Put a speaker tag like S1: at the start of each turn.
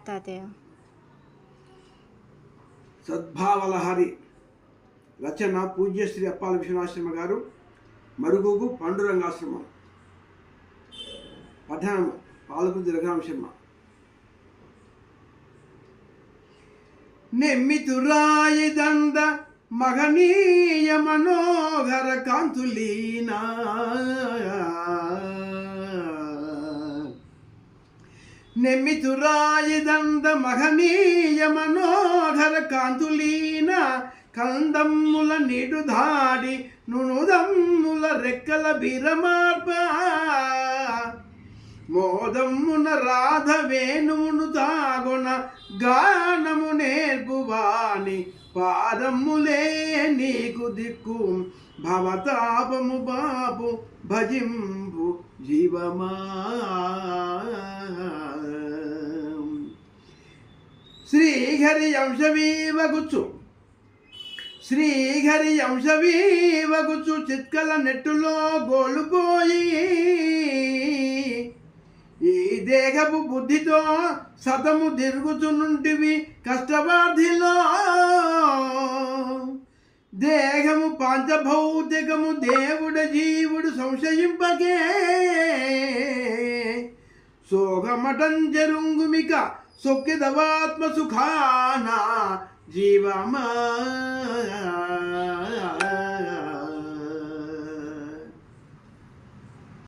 S1: తాతయ్య.
S2: సద్భావలహరి రచన పూజ్యశ్రీ అప్పాల విశ్వనాశ్రమ గారు, మరుగుగు పాండురంగాశ్రమం. పఠనం పాలకుర్తి రఘురామ శర్మ. నెమ్మితురాయి దండ మహనీయ మనోహర కాంతులీనా, నెమ్మితురాయి దండ మహనీయ మనోహర కాంతులీనా, కందమ్ముల నిడు దాడి నునుదమ్ముల రెక్కల బిరమార్ప, మోదమ్మున రాధ వేణువును తాగొన గానము నేర్పువాని, పాదమ్ములే నీకు దిక్కు భవతాపము బాపు భజింపు జీవమా. శ్రీహరి అంశవీవగుచు శ్రీహరి అంశవీవగుచు చిత్కల నెట్టులో గోలుపోయి, ఈ దేహపు బుద్ధితో సతము తిరుగుచునుంటివి కష్టవార్ధిలో. దేహము పాంచభౌతికము దేవుడ జీవుడు సంశయింపకే, సోగమటం జరుంగుమిక సొక్కిదవాత్మ సుఖాన జీవమా.